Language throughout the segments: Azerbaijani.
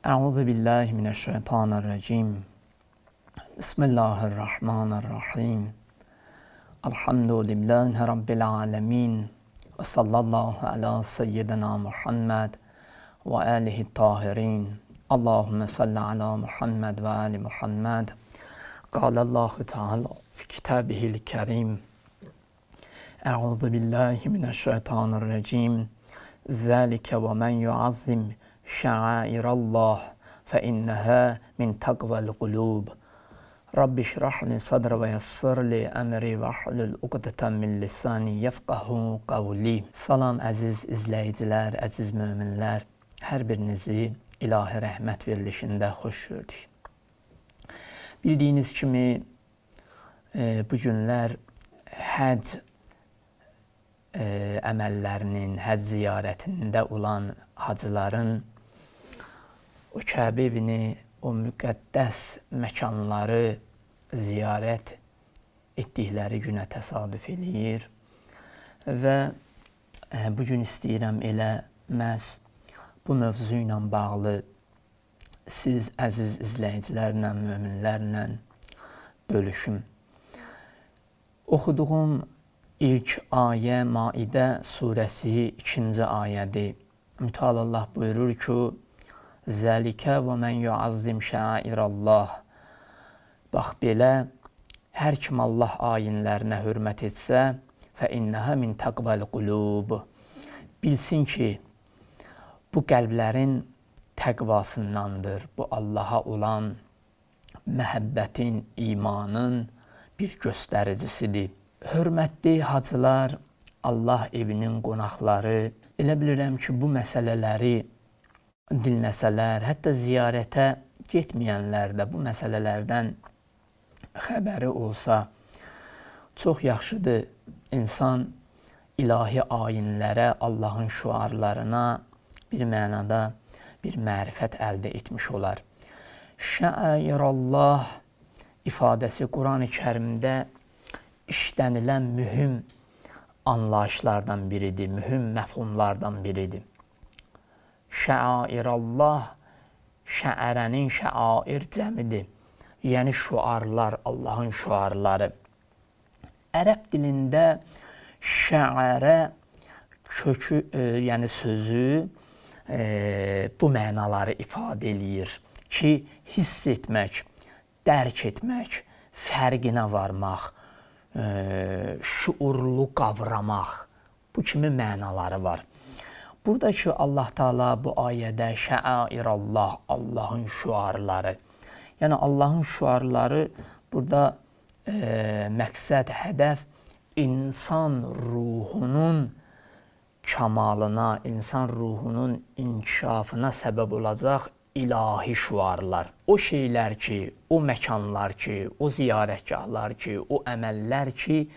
Euzu billahi mineşşeytanirracim. Bismillahirrahmanirrahim. Elhamdülillahi rabbil alamin. Ve sallallahu ala seyyidina Muhammed ve alihi tahirin. Allahumme salli ala Muhammed ve ali Muhammed. Allahu Teala fi kitabihil kerim. Euzu billahi mineşşeytanirracim. Zalike ve men yuazzim şa'airallah fe inneha min takvel kulub. Rabbi şrahli sadri ve yassirli emri ve hlul uqdeten min lisani yefqahu qavli. Salam əziz izləyicilər, əziz möminlər. Hər birinizi ilahi rəhmət verilişində xoş gördük. Bildiyiniz kimi bu günlər həcc əməllərinin, həcc ziyarətində olan hacıların o Kəbə evini, o müqəddəs məkanları ziyarət etdikləri günə təsadüf eləyir və bugün istəyirəm elə məhz bu mövzu ilə bağlı siz əziz izləyicilərlə, möminlərlə bölüşüm. Oxuduğum ilk ayə Maidə surəsi 2-ci ayədir. Mütəal Allah buyurur ki, Zəlikə və mən yuazzim şəairallah. Bax belə, hər kim Allah ayinlərinə hörmət etsə, fə innəhə min təqbəl qulub. Bilsin ki, bu qəlblərin təqvasındandır. Bu Allaha olan məhəbbətin, imanın bir göstəricisidir. Hörmətli hacılar, Allah evinin qonaqları, elə bilirəm ki, bu məsələləri dinləsələr, hətta ziyarətə getməyənlər də bu məsələlərdən xəbəri olsa, çox yaxşıdır. İnsan ilahi ayinlərə, Allahın şüarlarına bir mənada bir mərifət əldə etmiş olar. Şəairallah ifadəsi Quran-ı Kərimdə işlənilən mühüm anlayışlardan biridir, mühüm məfhumlardan biridir. Şəairallah, şəərənin şəair cəmidir. Yəni şüarlar, Allahın şüarları. Ərəb dilində şəərə kökü, yəni sözü bu mənaları ifadə eləyir ki, hiss etmək, dərk etmək, fərqinə varmaq, şuurlu qavramaq, bu kimi mənaları var. Buradakı Allah Teala bu ayədə şəairallah, Allahın şüarları. Yəni Allahın şüarları burada məqsəd, hədəf insan ruhunun kamalına, insan ruhunun inkişafına səbəb olacaq ilahi şüarlar. O şeylər ki, o məkanlar ki, o ziyarətgahlar ki, o əməllər ki,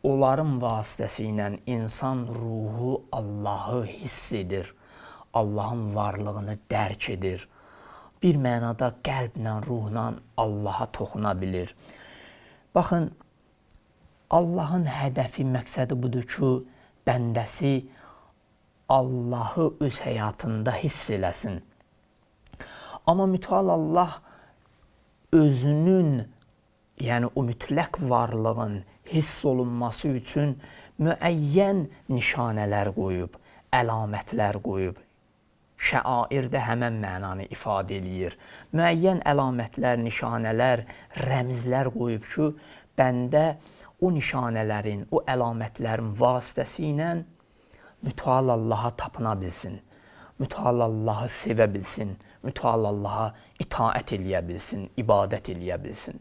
onların vasitəsilə insan ruhu Allahı hiss edir, Allahın varlığını dərk edir. Bir mənada qəlblə, ruhla Allaha toxuna bilir. Baxın, Allahın hədəfi, məqsədi budur ki, bəndəsi Allahı öz həyatında hiss eləsin. Amma mütəal Allah özünün, yəni o mütləq varlığın hiss olunması üçün müəyyən nişanələr qoyub, əlamətlər qoyub. Şəair də həmən mənanı ifadə eləyir. Müəyyən əlamətlər, nişanələr, rəmzlər qoyub ki, bəndə o nişanələrin, o əlamətlərin vasitəsi ilə mütəal Allaha tapına bilsin, mütəal Allahı sevə bilsin, mütəal Allaha itaət eləyə bilsin, ibadət eləyə bilsin.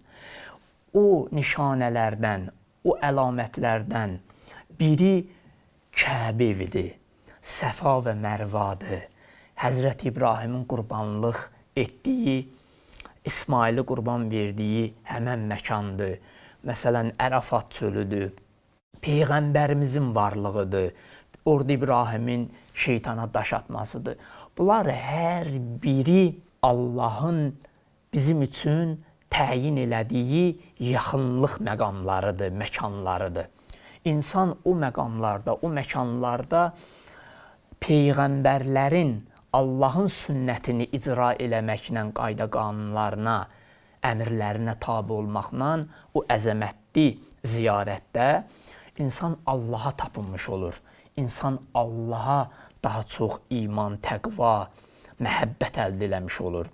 O nişanələrdən, o əlamətlərdən biri Kəbə evidir, Səfa və Mərvadır. Həzrət İbrahimin qurbanlıq etdiyi, İsmaili qurban verdiyi həmən məkandır. Məsələn, Ərəfat çölüdür, Peyğəmbərimizin varlığıdır, orada İbrahimin şeytana daş atmasıdır. Bunlar hər biri Allahın bizim üçün təyin elədiyi yaxınlıq məqamlarıdır, məkanlarıdır. İnsan o məqamlarda, o məkanlarda Peyğəmbərlərin Allahın sünnətini icra eləməklə, qayda qanunlarına, əmrlərinə tabi olmaqla o əzəmətli ziyarətdə insan Allaha tapınmış olur. İnsan Allaha daha çox iman, təqva, məhəbbət əldə eləmiş olur.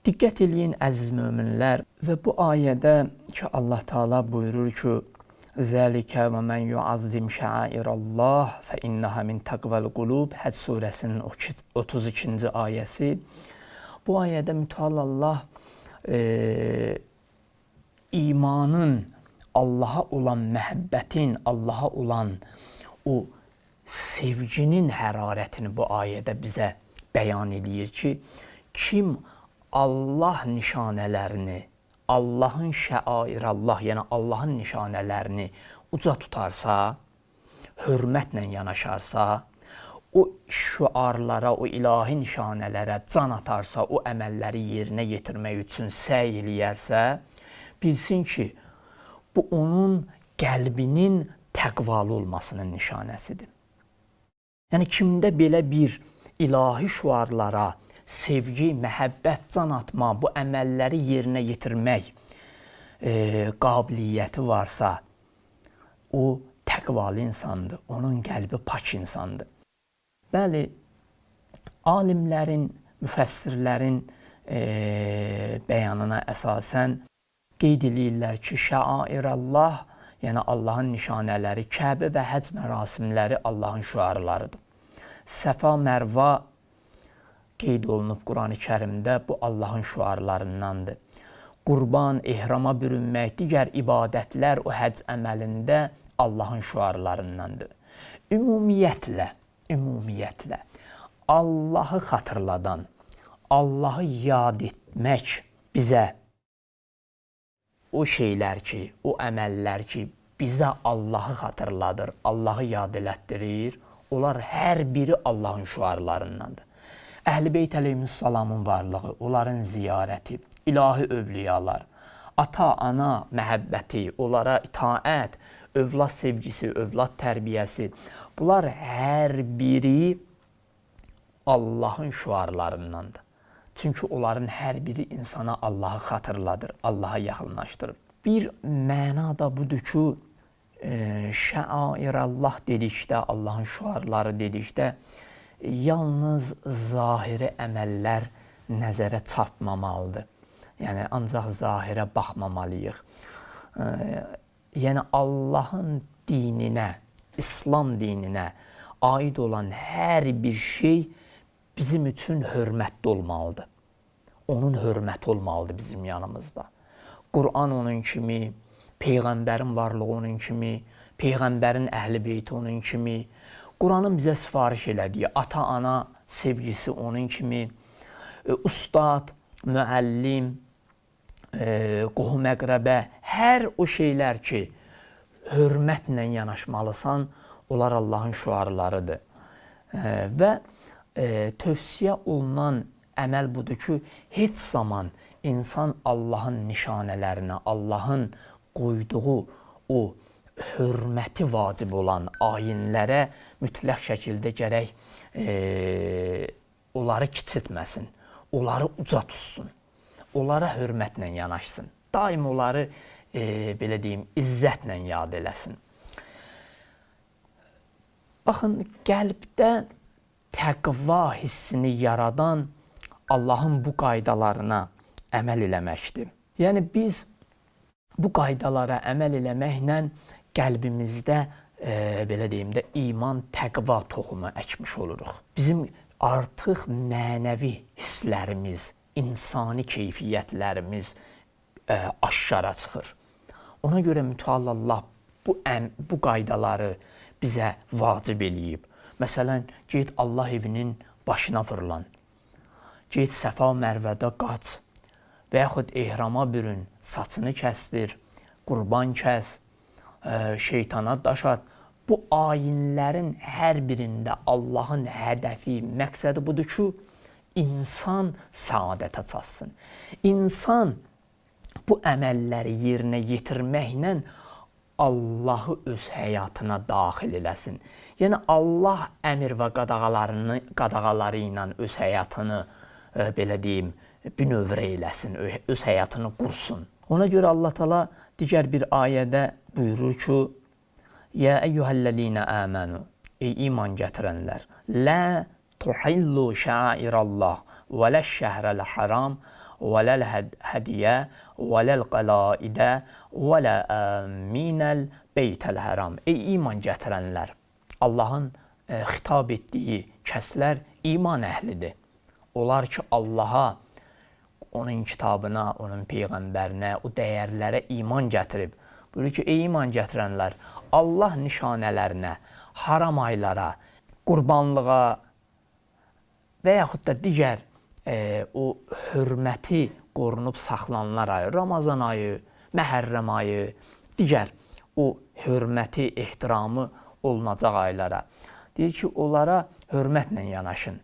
Diqqət eləyin əziz möminlər və bu ayədə ki Allah Teala buyurur ki Zəlikə və mən yuazzim şəairallah fə innəhə min təqvəl qulub Həcc surəsinin 32-ci ayəsi. Bu ayədə mütəal Allah imanın, Allaha olan məhəbbətin, Allaha olan o sevginin hərarətini bu ayədə bizə bəyan edir ki, kim Allah nişanələrini, Allahın şəairallah, yəni Allahın nişanələrini uca tutarsa, hörmətlə yanaşarsa, o şüarlara, o ilahi nişanələrə can atarsa, o əməlləri yerinə yetirmək üçün səy eləyərsə, bilsin ki, bu onun qəlbinin təqvalı olmasının nişanəsidir. Yəni, kimdə belə bir ilahi şüarlara, sevgi, məhəbbət, can atma, bu əməlləri yerinə yetirmək qabiliyyəti varsa, o təqvalı insandır, onun qəlbi pak insandır. Bəli, alimlərin, müfəssirlərin bəyanına əsasən qeyd edirlər ki, şəairallah, yəni Allahın nişanələri, Kəbə və həcc mərasimləri Allahın şüarlarıdır. Səfa, Mərva qeyd olunub Qurani Kərimdə, bu Allahın şüarlarındandır. Qurban, ehrama bürünmək, digər ibadətlər o həcc əməlində Allahın şüarlarındandır. Ümumiyyətlə, Allahı xatırladan, Allahı yad etmək bizə o şeylər ki, o əməllər ki, bizə Allahı xatırladır, Allahı yad elətdirir, onlar hər biri Allahın şüarlarındandır. Əhl-i Beyt əleyhissalamın varlığı, onların ziyarəti, ilahi övliyalar, ata-ana məhəbbəti, onlara itaət, övlad sevgisi, övlad tərbiyəsi, bunlar hər biri Allahın şüarlarındandır. Çünki onların hər biri insana Allahı xatırladır, Allaha yaxınlaşdırır. Bir məna da budur ki, şəairallah dedikdə, Allahın şüarları dedikdə, yalnız zahiri əməllər nəzərə çarpmamalıdır. Yəni, ancaq zahirə baxmamalıyıq. Yəni, Allahın dininə, İslam dininə aid olan hər bir şey bizim üçün hörmətli olmalıdır. Onun hörməti olmalıdır bizim yanımızda. Qur'an onun kimi, Peyğəmbərin varlığı onun kimi, Peyğəmbərin əhl-i beyti onun kimi, Qur'anın bizə sifariş elədiyi ata-ana sevgisi onun kimi, ustad, müəllim, qohum-əqrəbə, hər o şeylər ki, hörmətlə yanaşmalısan, onlar Allahın şüarlarıdır. Və tövsiyə olunan əməl budur ki, heç zaman insan Allahın nişanələrinə, Allahın qoyduğu o hörməti vacib olan ayinlərə mütləq şəkildə gərək onları kiçiltməsin, onları uca tutsun, onlara hörmətlə yanaşsın, daim onları, belə deyim, izzətlə yad eləsin. Baxın, qəlbdə təqva hissini yaradan Allahın bu qaydalarına əməl eləməkdir. Yəni, biz bu qaydalara əməl eləməklə qəlbimizdə, belə deyim də, iman, təqva toxumu əkmiş oluruq. Bizim artıq mənəvi hisslərimiz, insani keyfiyyətlərimiz aşkara çıxır. Ona görə mütəal Allah bu qaydaları bizə vacib eləyib. Məsələn, get Allah evinin başına fırlan, get Səfa Mərvədə qaç və yaxud ehrama bürün, saçını kəsdir, qurban kəs, şeytana daş at. Bu ayinlərin hər birində Allahın hədəfi, məqsədi budur ki, insan səadətə çatsın. İnsan bu əməlləri yerinə yetirməklə Allahı öz həyatına daxil eləsin. Yəni Allah əmr və qadağaları ilə öz həyatını belə deyim, bünövrə eləsin, öz həyatını qursun. Ona görə Allah Taala digər bir ayədə buyurur ki: "Ya eyyuhellezine amanu" ey iman gətirənlər, "la tuhillu şa'irallah və le'ş-şehrel haram və le'l-hadiyə və le'l-qalaidə və le'minel beytel haram." Ey iman gətirənlər, Allahın xitab etdiyi kəslər iman əhlidir. Onlar ki, Allaha, onun kitabına, onun peyğəmbərinə, o dəyərlərə iman gətirib. Buyurur ki, ey iman gətirənlər, Allah nişanələrinə, haram aylara, qurbanlığa və yaxud da digər o hörməti qorunub saxlanılan ayı, Ramazan ayı, Məhərrəm ayı, digər o hörməti, ehtiramı olunacaq aylara. Deyir ki, onlara hörmətlə yanaşın.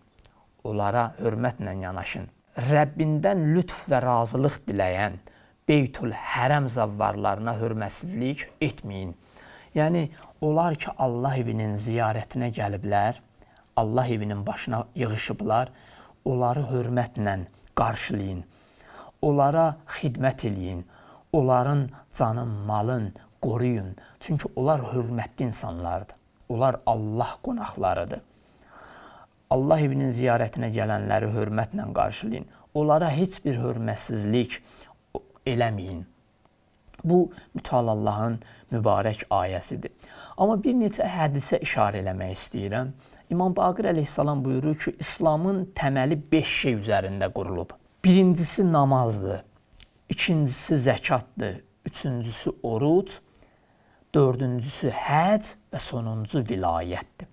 Onlara hörmətlə yanaşın. Rəbbindən lütf və razılıq diləyən Beytül Hərəm zavvarlarına hörmətsizlik etməyin. Yəni, onlar ki, Allah evinin ziyarətinə gəliblər, Allah evinin başına yığışıblar, onları hörmətlə qarşılayın, onlara xidmət eləyin, onların canın, malın qoruyun. Çünki onlar hörmətli insanlardır, onlar Allah qonaqlarıdır. Allah evinin ziyarətinə gələnləri hörmətlə qarşılayın, onlara heç bir hörmətsizlik eləməyin. Bu, Mütəal Allahın mübarək ayəsidir. Amma bir neçə hədisə işarə eləmək istəyirəm. İmam Baqir əleyhissalam buyurur ki, İslamın təməli 5 şey üzərində qurulub. Birincisi namazdır, ikincisi zəkatdır, üçüncüsü oruc, dördüncüsü həc və sonuncusu vilayətdir.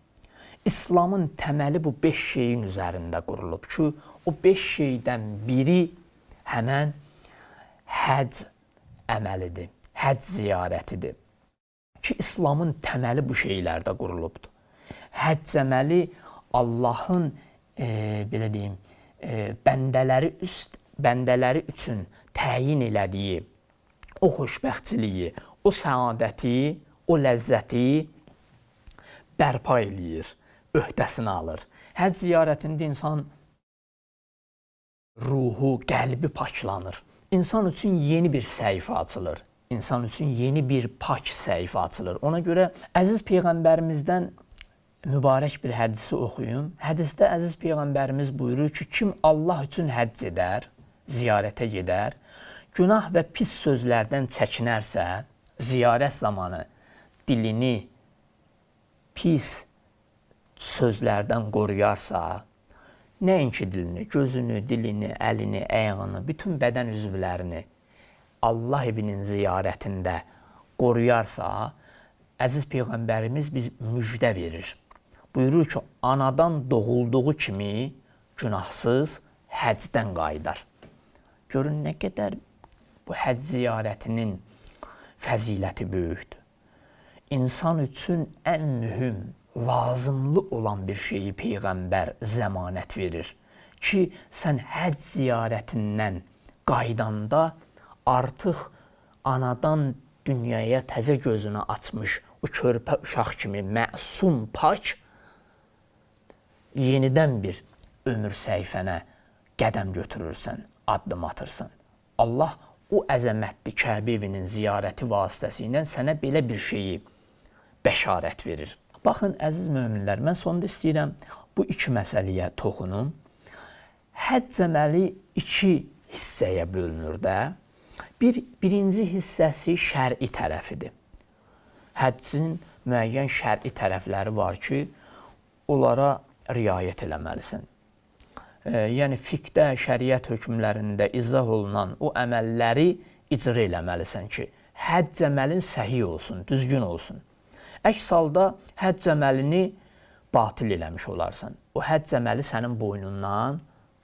İslamın təməli bu 5 şeyin üzərində qurulub ki, o 5 şeydən biri həmən həc əməlidir, həc ziyarətidir. Ki, İslamın təməli bu şeylərdə qurulubdur. Həcc əməli Allahın, belə deyim, bəndələri üçün təyin elədiyi o xoşbəxtçiliyi, o səadəti, o ləzzəti bərpa eləyir, öhdəsini alır. Həcc ziyarətində insan ruhu, qəlbi paklanır. İnsan üçün yeni bir səhifə açılır. İnsan üçün yeni bir pak səhifə açılır. Ona görə əziz Peyğəmbərimizdən mübarək bir hədisi oxuyun. Hədisdə əziz Peyğəmbərimiz buyurur ki, kim Allah üçün həcc edər, ziyarətə gedər, günah və pis sözlərdən çəkinərsə, ziyarət zamanı dilini pis sözlərdən qoruyarsa, nəinki dilini, gözünü, dilini, əlini, əyağını, bütün bədən üzvlərini Allah evinin ziyarətində qoruyarsa, əziz Peyğəmbərimiz biz müjdə verir. Buyurur ki, anadan doğulduğu kimi günahsız həcdən qayıdar. Görün, nə qədər bu həcc ziyarətinin fəziləti böyükdür. İnsan üçün ən mühüm, lazımlı olan bir şeyi Peyğəmbər zəmanət verir ki, sən həcc ziyarətindən qaydanda artıq anadan dünyaya təzə gözünü açmış o körpə uşaq kimi məsum, pak, yenidən bir ömür səhifənə qədəm götürürsən, addım atırsan. Allah o əzəmətli Kəbə evinin ziyarəti vasitəsilə sənə belə bir şeyi bəşarət verir. Baxın, əziz möminlər, mən sonda istəyirəm bu iki məsələyə toxunum. Həcc əməli 2 hissəyə bölünür də. Birinci hissəsi şər'i tərəfidir. Həccin müəyyən şər'i tərəfləri var ki, onlara riayət eləməlisən. Yəni, fiqdə, şəriət hökmlərində izah olunan o əməlləri icra eləməlisən ki, həcc əməlin səhih olsun, düzgün olsun. Əks halda həcc əməlini batil eləmiş olarsan. O həcc əməli sənin boynundan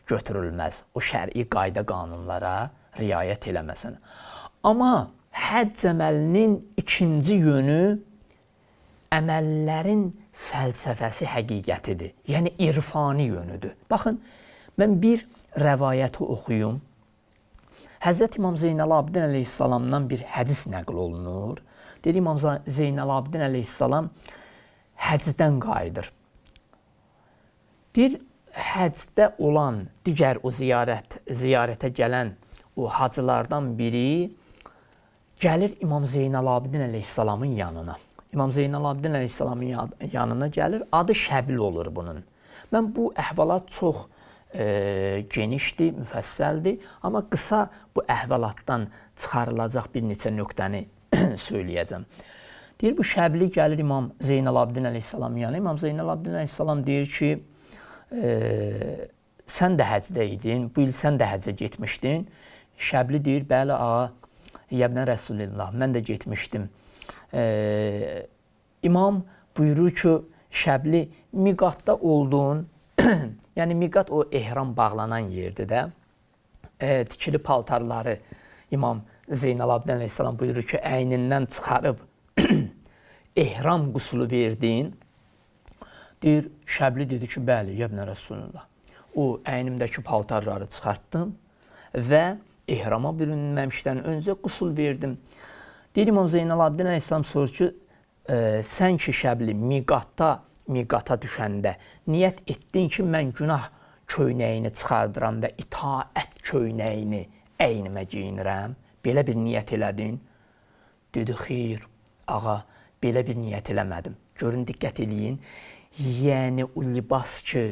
götürülməz. O şər'i qayda qanunlara riayət eləməsən. Amma həcc əməlinin ikinci yönü əməllərin fəlsəfəsi həqiqətidir. Yəni, irfani yönüdür. Baxın, mən bir rəvayəti oxuyum. Həzrət İmam Zeynəl Abidin əleyhissalamdan bir hədis nəql olunur. Deyir, İmam Zeynalabdin əleyhissalam həcdən qayıdır. Deyir, həcdə olan digər o ziyarətə gələn o hacılardan biri gəlir İmam Zeynalabdin əleyhissalamın yanına. İmam Zeynalabdin əleyhissalamın yanına gəlir, adı Şəbil olur bunun. Mən bu əhvalat çox genişdir, müfəssəldir, amma qısa bu əhvalatdan çıxarılacaq bir neçə nöqtəni söyləyəcəm. Deyir, bu Şəbli gəlir İmam Zeynalabdin əleyhissalamın yanına. İmam Zeynalabdin əleyhissalam deyir ki, sən də həcdə idin, bu il sən də həccə getmişdin. Şəbli deyir, bəli ağa, yəbnə Rəsulillah, mən də getmişdim. İmam buyurur ki, Şəbli, miqatda oldun, yəni miqat o ehram bağlanan yerdir də, tikili paltarları İmam Zeynalabdin əleyhissalam buyurur ki, əynindən çıxarıb ehram qusulu verdin. Deyir, Şəbli dedi ki, bəli, yəbnə Rəsulullah. O əynimdəki paltarları çıxartdım və ehrama bürünməmişdən öncə qusul verdim. Deyir, İmam Zeynalabdin əleyhissalam sorur ki, sən ki, Şəbli, miqata düşəndə niyyət etdin ki, mən günah köynəyini çıxardıram və itaət köynəyini əynimə giyinirəm. Belə bir niyyət elədin? Dedi, xeyr, ağa, belə bir niyyət eləmədim. Görün, diqqət eləyin. Yəni, o libas ki,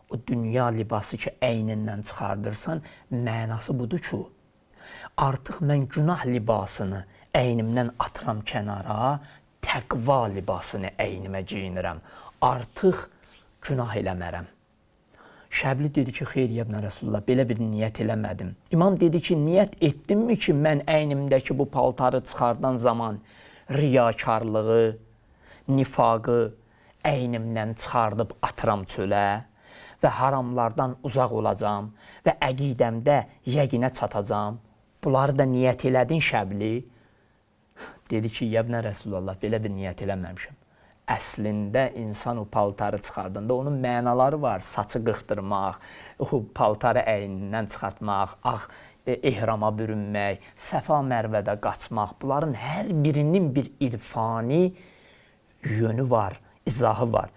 o dünya libası ki, əynindən çıxardırsan, mənası budur ki, artıq mən günah libasını əynimdən atıram kənara, təqva libasını əynimə giyinirəm. Artıq günah eləmərəm. Şəbli dedi ki, xeyr, yəbnə Rəsulullah, belə bir niyyət eləmədim. İmam dedi ki, niyyət etdimmi ki, mən əynimdəki bu paltarı çıxardan zaman riyakarlığı, nifaqı əynimdən çıxardıb atıram çölə və haramlardan uzaq olacam və əqidəmdə yəqinə çatacam. Bunları da niyyət elədin, Şəbli? Dedi ki, yəbnə Rəsulullah, belə bir niyyət eləməmişəm. Əslində, insan o paltarı çıxardığında onun mənaları var. Saçı qırxdırmaq, o paltarı əynindən çıxartmaq, ehrama bürünmək, Səfa Mərvədə qaçmaq. Bunların hər birinin bir irfani yönü var, izahı var.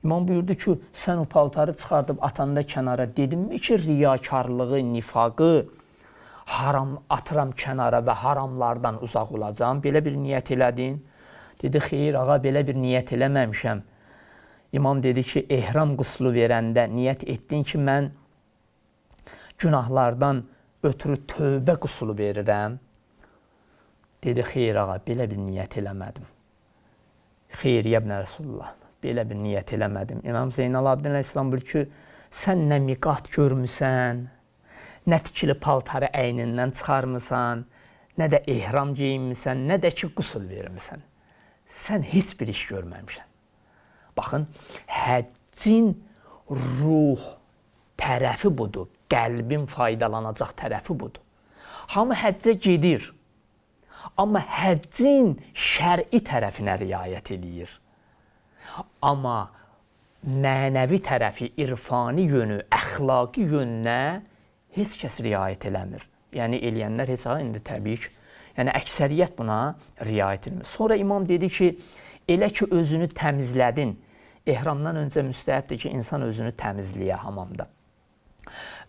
İmam buyurdu ki, sən o paltarı çıxardıb atanda kənara dedinmi ki, riyakarlığı, nifaqı atıram kənara və haramlardan uzaq olacam. Belə bir niyyət elədin? Dedi, xeyr, ağa, belə bir niyyət eləməmişəm. İmam dedi ki, ehram quslu verəndə niyyət etdin ki, mən günahlardan ötürü tövbə qusulu verirəm. Dedi, xeyr, ağa, belə bir niyyət eləmədim. Xeyr, yəbnə Rəsulullah, belə bir niyyət eləmədim. İmam Zeynalabdin əleyhissalam buyurur ki, sən nə miqat görmüsən, nə tikili paltarı əynindən çıxarmısan, nə də ehram geyinmisən, nə də ki, qusul vermisən. Sən heç bir iş görməmişsən. Baxın, həccin ruh tərəfi budur, qəlbin faydalanacaq tərəfi budur. Hamı həccə gedir, amma həccin şəri tərəfinə riayət edir. Amma mənəvi tərəfi, irfani yönü, əxlaqi yönünə heç kəs riayət eləmir. Yəni, eləyənlər heç indi təbii ki, yəni əksəriyyət buna riayət etmir. Sonra imam dedi ki, elə ki özünü təmizlədin, ehramdan öncə müstəhəbdir ki, insan özünü təmizləyə hamamda.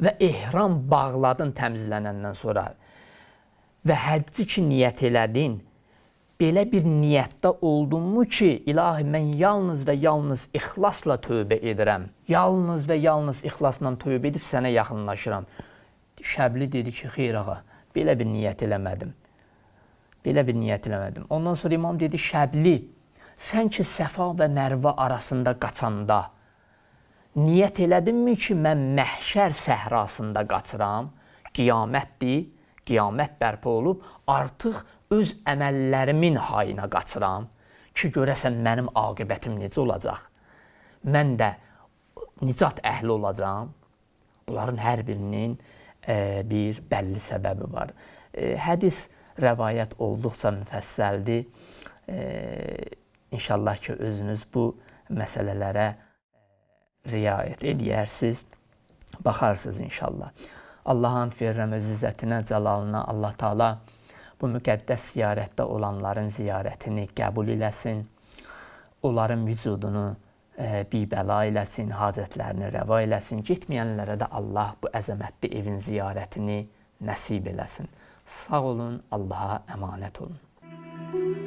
Və ehram bağladın təmizlənəndən sonra və həcci ki niyyət elədin, belə bir niyyətdə oldunmu ki, ilahi mən yalnız və yalnız ixlasla tövbə edirəm, yalnız və yalnız ixlasla tövbə edib sənə yaxınlaşıram. Şəbli dedi ki, xeyr ağa, belə bir niyyət eləmədim. Belə bir niyyət eləmədim. Ondan sonra imam dedi, Şəbli, sən ki Səfa və Mərvə arasında qaçanda niyyət elədinmi ki, mən məhşər səhrasında qaçıram, qiyamətdir, qiyamət bərpa olub, artıq öz əməllərimin hayına qaçıram ki, görəsən mənim aqibətim necə olacaq? Mən də nicat əhli olacam. Bunların hər birinin bir bəlli səbəbi var. Hədis rəvayət olduqca müfəssəldir. İnşallah ki, özünüz bu məsələlərə riayət edərsiniz, baxarsınız inşallah. Allahın firrəm öz izzətinə, cəlalına Allah Taala bu müqəddəs ziyarətdə olanların ziyarətini qəbul eləsin, onların vücudunu bibəla eləsin, hacətlərini rəva eləsin, getməyənlərə də Allah bu əzəmətli evin ziyarətini nəsib eləsin. Sağ olun, Allaha əmanət olun.